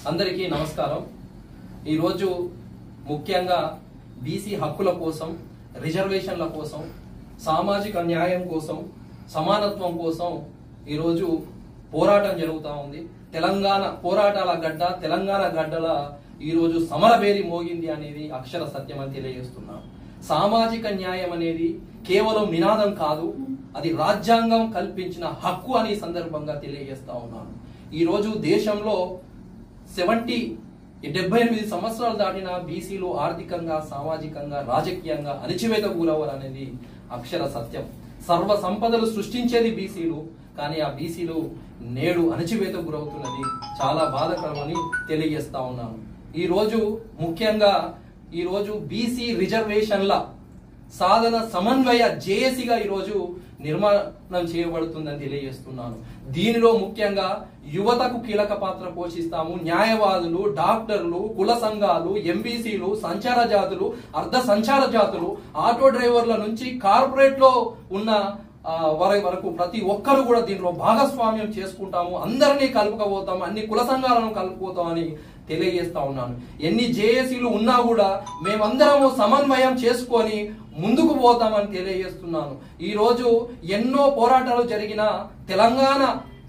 అందరికీ నమస్కారం। ఈ రోజు ముఖ్యంగా బీసీ హక్కుల కోసం, రిజర్వేషన్ల కోసం, సామాజిక న్యాయం కోసం, సమానత్వం కోసం ఈ రోజు పోరాటం జరుగుతా ఉంది। తెలంగాణ పోరాటాల గడ్డ, తెలంగాణ గడ్డల ఈ రోజు సమరభేరి మోగింది అనేది అక్షర సత్యం అని తెలియజేస్తున్నాను। సామాజిక న్యాయం అనేది కేవలం నినాదం కాదు, అది రాజ్యాంగం కల్పించిన హక్కు అని సందర్భంగా తెలియజేస్తా ఉన్నాను। ఈ రోజు దేశంలో 78 సంవత్సరాలు దాటిన బీసీలు ఆర్థికంగా, సామాజికంగా, రాజకీయంగా అణచివేత గురవరు అనేది అక్షర సత్యం। సర్వ సంపదలు సృష్టించేది బీసీలు, కానీ ఆ బీసీలు నేడు అణచివేత గురవుతున్నది చాలా బాధాకరమని తెలియజేస్తా ఉన్నాను। ఈ రోజు ముఖ్యంగా ఈ రోజు బీసీ రిజర్వేషన్ల సాధన సమన్వయ జేఏసీగా ఈ రోజు నిర్మాణం చేయబడుతుందని తెలియజేస్తున్నాను। దీనిలో ముఖ్యంగా యువతకు కీలక పాత్ర పోషిస్తాము। న్యాయవాదులు, డాక్టర్లు, కుల సంఘాలు, ఎంబీసీలు, సంచార జాతులు, అర్ధ సంచార జాతులు, ఆటో డ్రైవర్ల నుంచి కార్పొరేట్ లో ఉన్న వరకు ప్రతి ఒక్కరు కూడా దీంట్లో భాగస్వామ్యం చేసుకుంటాము, అందరినీ కలుపుకపోతాము, అన్ని కుల సంఘాలను కలుపుకోతామని తెలియజేస్తా ఉన్నాను। ఎన్ని జేఏసీలు ఉన్నా కూడా మేమందరము సమన్వయం చేసుకొని ముందుకు పోతామని తెలియజేస్తున్నాను। ఈ రోజు ఎన్నో పోరాటాలు జరిగిన తెలంగాణ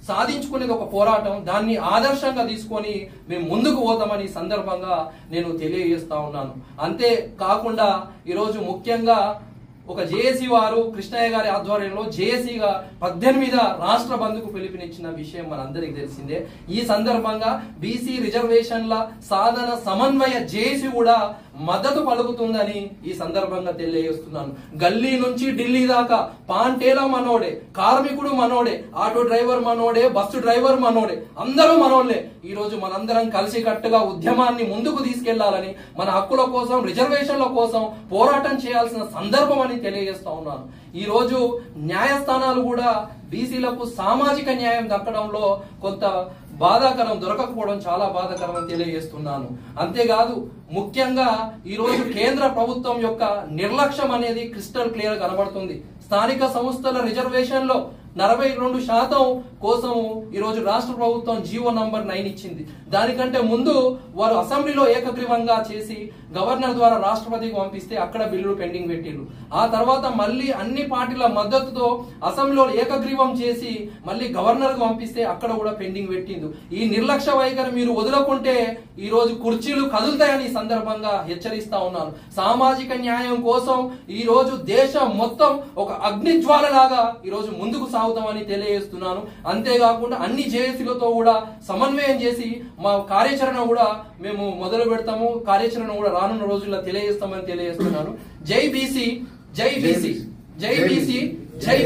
సాధించుకునేది ఒక పోరాటం, దాన్ని ఆదర్శంగా తీసుకొని మేము ముందుకు పోతామని సందర్భంగా నేను తెలియజేస్తా ఉన్నాను। అంతే కాకుండా ఈరోజు ముఖ్యంగా ఒక జేఏసీ వారు కృష్ణయ్య గారి ఆధ్వర్యంలో జేఏసీగా 18 రాష్ట్ర బంద్కు పిలుపునిచ్చిన విషయం మనందరికీ తెలిసిందే। ఈ సందర్భంగా బీసీ రిజర్వేషన్ల సాధన సమన్వయ జేఏసీ కూడా మద్దతు పలుకుతుందని ఈ సందర్భంగా తెలియజేస్తున్నాను। గల్లీ నుంచి ఢిల్లీ దాకా పాంటేలా మనోడే, కార్మికుడు మనోడే, ఆటో డ్రైవర్ మనోడే, బస్సు డ్రైవర్ మనోడే, అందరూ మనోళ్లే। ఈ రోజు మనందరం కలిసి కట్టుగా ఉద్యమాన్ని ముందుకు తీసుకెళ్లాలని, మన హక్కుల కోసం, రిజర్వేషన్ల కోసం పోరాటం చేయాల్సిన సందర్భం అని తెలియజేస్తా ఉన్నాను। ఈ రోజు న్యాయస్థానాలు కూడా బీసీలకు సామాజిక న్యాయం దక్కడంలో కొంత బాధాకరం, దొరకకపోవడం చాలా బాధాకరం అని తెలియజేస్తున్నాను। అంతేకాదు ముఖ్యంగా ఈ రోజు కేంద్ర ప్రభుత్వం యొక్క నిర్లక్ష్యం అనేది క్రిస్టల్ క్లియర్ కనబడుతుంది। స్థానిక సంస్థల రిజర్వేషన్ లో 42% కోసం ఈ రోజు రాష్ట్ర ప్రభుత్వం జీవో నంబర్ 9 ఇచ్చింది। దానికంటే ముందు వారు అసెంబ్లీలో ఏకగ్రీవంగా చేసి గవర్నర్ ద్వారా రాష్ట్రపతికి పంపిస్తే అక్కడ బిల్లులు పెండింగ్ పెట్టిండ్రు। ఆ తర్వాత మళ్ళీ అన్ని పార్టీల మద్దతుతో అసెంబ్లీలో ఏకగ్రీవం చేసి మళ్ళీ గవర్నర్ కు పంపిస్తే అక్కడ కూడా పెండింగ్ పెట్టింది। ఈ నిర్లక్ష్య వైఖరి మీరు వదులుకుంటే ఈ రోజు కుర్చీలు కదులుతాయని ఈ సందర్భంగా హెచ్చరిస్తా ఉన్నాను। సామాజిక న్యాయం కోసం ఈ రోజు దేశం మొత్తం ఒక అగ్నిజ్వాల లాగా ఈ రోజు ముందుకు సాగుతామని తెలియజేస్తున్నాను। అంతేకాకుండా అన్ని జేఏసీలతో కూడా సమన్వయం చేసి మా కార్యాచరణ కూడా మేము మొదలు పెడతాము, కార్యాచరణ కూడా రానున్న రోజుల్లో తెలియజేస్తామని తెలియజేస్తున్నాను। జై బీసీ, జై బీసీ, జై బీసీ, జై